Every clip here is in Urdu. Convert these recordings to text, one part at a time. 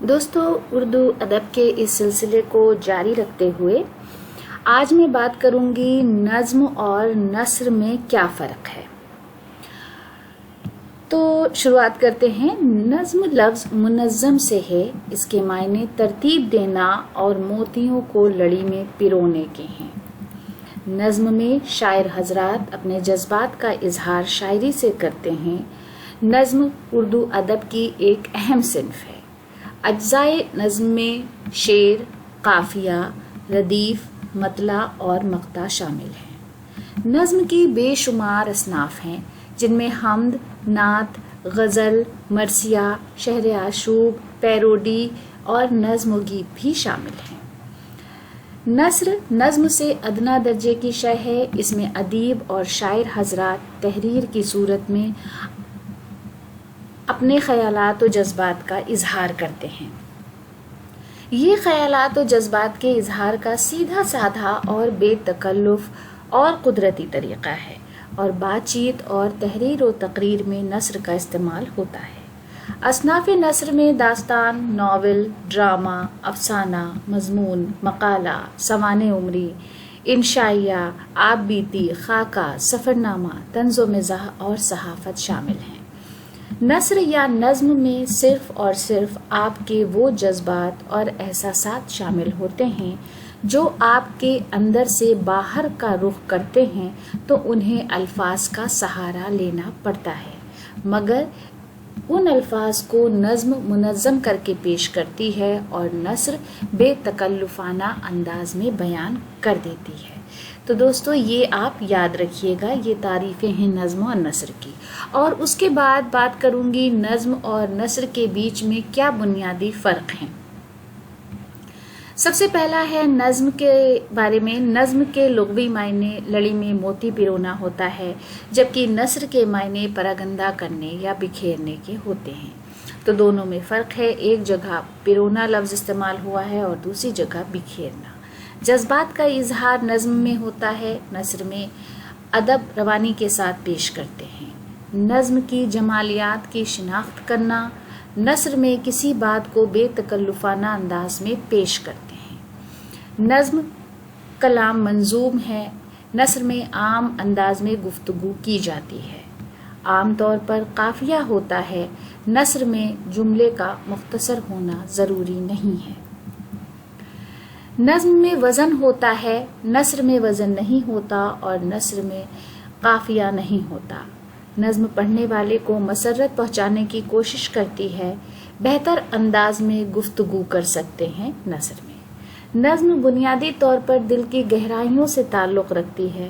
دوستو، اردو ادب کے اس سلسلے کو جاری رکھتے ہوئے آج میں بات کروں گی نظم اور نثر میں کیا فرق ہے۔ تو شروعات کرتے ہیں۔ نظم لفظ منظم سے ہے، اس کے معنی ترتیب دینا اور موتیوں کو لڑی میں پرونے کے ہیں۔ نظم میں شاعر حضرات اپنے جذبات کا اظہار شاعری سے کرتے ہیں۔ نظم اردو ادب کی ایک اہم صنف ہے۔ اجزائے نظم میں شعر، قافیہ، ردیف، مطلع اور مقطع شامل ہیں۔ نظم کی بے شمار اصناف ہیں جن میں حمد، نعت، غزل، مرثیہ، شعر آشوب، پیروڈی اور نظم و گیت بھی شامل ہیں۔ نثر نظم سے ادنا درجے کی شے ہے۔ اس میں ادیب اور شاعر حضرات تحریر کی صورت میں اپنے خیالات و جذبات کا اظہار کرتے ہیں۔ یہ خیالات و جذبات کے اظہار کا سیدھا سادھا اور بے تکلف اور قدرتی طریقہ ہے، اور بات چیت اور تحریر و تقریر میں نثر کا استعمال ہوتا ہے۔ اصناف نثر میں داستان، ناول، ڈرامہ، افسانہ، مضمون، مقالہ، سوانح عمری، انشائیہ، آپ بیتی، خاکہ، سفرنامہ، طنز و مزاح اور صحافت شامل ہیں۔ نثر یا نظم میں صرف اور صرف آپ کے وہ جذبات اور احساسات شامل ہوتے ہیں جو آپ کے اندر سے باہر کا رخ کرتے ہیں، تو انہیں الفاظ کا سہارا لینا پڑتا ہے، مگر ان الفاظ کو نظم منظم کر کے پیش کرتی ہے اور نثر بے تکلفانہ انداز میں بیان کر دیتی ہے۔ تو دوستو، یہ آپ یاد رکھیے گا، یہ تعریفیں ہیں نظم اور نثر کی۔ اور اس کے بعد بات کروں گی نظم اور نثر کے بیچ میں کیا بنیادی فرق ہیں۔ سب سے پہلا ہے نظم کے بارے میں۔ نظم کے لغوی معنی لڑی میں موتی پرونا ہوتا ہے، جبکہ نثر کے معنی پراگندہ کرنے یا بکھیرنے کے ہوتے ہیں۔ تو دونوں میں فرق ہے، ایک جگہ پرونا لفظ استعمال ہوا ہے اور دوسری جگہ بکھیرنا۔ جذبات کا اظہار نظم میں ہوتا ہے، نثر میں ادب روانی کے ساتھ پیش کرتے ہیں۔ نظم کی جمالیات کی شناخت کرنا، نثر میں کسی بات کو بے تکلفانہ انداز میں پیش کرتے ہیں۔ نظم کلام منظوم ہے، نثر میں عام انداز میں گفتگو کی جاتی ہے۔ عام طور پر قافیہ ہوتا ہے، نثر میں جملے کا مختصر ہونا ضروری نہیں ہے۔ نظم میں وزن ہوتا ہے، نثر میں وزن نہیں ہوتا، اور نثر میں قافیہ نہیں ہوتا۔ نظم پڑھنے والے کو مسرت پہنچانے کی کوشش کرتی ہے، بہتر انداز میں گفتگو کر سکتے ہیں نثر میں۔ نظم بنیادی طور پر دل کی گہرائیوں سے تعلق رکھتی ہے۔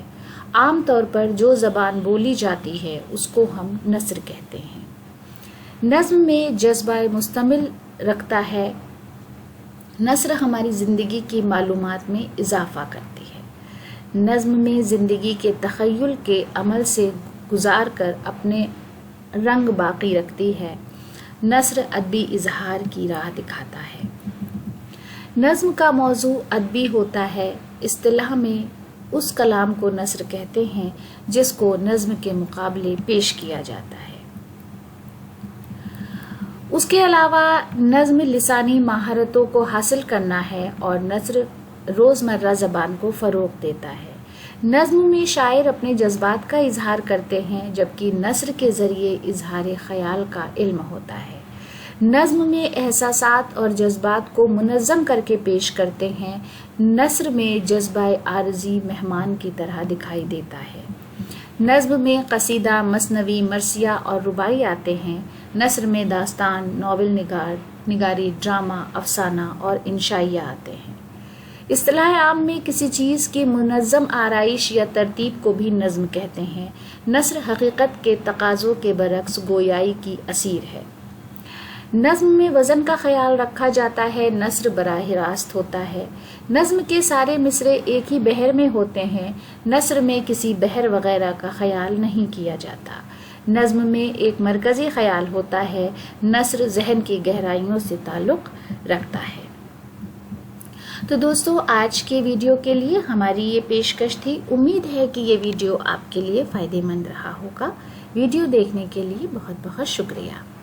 عام طور پر جو زبان بولی جاتی ہے اس کو ہم نثر کہتے ہیں۔ نظم میں جذبہ مشتمل رکھتا ہے۔ نثر ہماری زندگی کی معلومات میں اضافہ کرتی ہے۔ نظم میں زندگی کے تخیل کے عمل سے گزار کر اپنے رنگ باقی رکھتی ہے۔ نثر ادبی اظہار کی راہ دکھاتا ہے۔ نظم کا موضوع ادبی ہوتا ہے۔ اصطلاح میں اس کلام کو نثر کہتے ہیں جس کو نظم کے مقابلے پیش کیا جاتا ہے۔ اس کے علاوہ نظم لسانی مہارتوں کو حاصل کرنا ہے اور نثر روزمرہ زبان کو فروغ دیتا ہے۔ نظم میں شاعر اپنے جذبات کا اظہار کرتے ہیں، جبکہ نثر کے ذریعے اظہار خیال کا علم ہوتا ہے۔ نظم میں احساسات اور جذبات کو منظم کر کے پیش کرتے ہیں، نثر میں جذبہ عارضی مہمان کی طرح دکھائی دیتا ہے۔ نظم میں قصیدہ، مثنوی، مرثیہ اور رباعی آتے ہیں۔ نثر میں داستان، ناول نگاری، ڈرامہ، افسانہ اور انشائیہ آتے ہیں۔ اصطلاح عام میں کسی چیز کی منظم آرائش یا ترتیب کو بھی نظم کہتے ہیں۔ نثر حقیقت کے تقاضوں کے برعکس گویائی کی اسیر ہے۔ نظم میں وزن کا خیال رکھا جاتا ہے، نثر براہ راست ہوتا ہے۔ نظم کے سارے مصرعے ایک ہی بحر میں ہوتے ہیں، نثر میں کسی بحر وغیرہ کا خیال نہیں کیا جاتا۔ نظم میں ایک مرکزی خیال ہوتا ہے، نثر ذہن کی گہرائیوں سے تعلق رکھتا ہے۔ تو دوستو، آج کے ویڈیو کے لیے ہماری یہ پیشکش تھی۔ امید ہے کہ یہ ویڈیو آپ کے لیے فائدہ مند رہا ہوگا۔ ویڈیو دیکھنے کے لیے بہت بہت شکریہ۔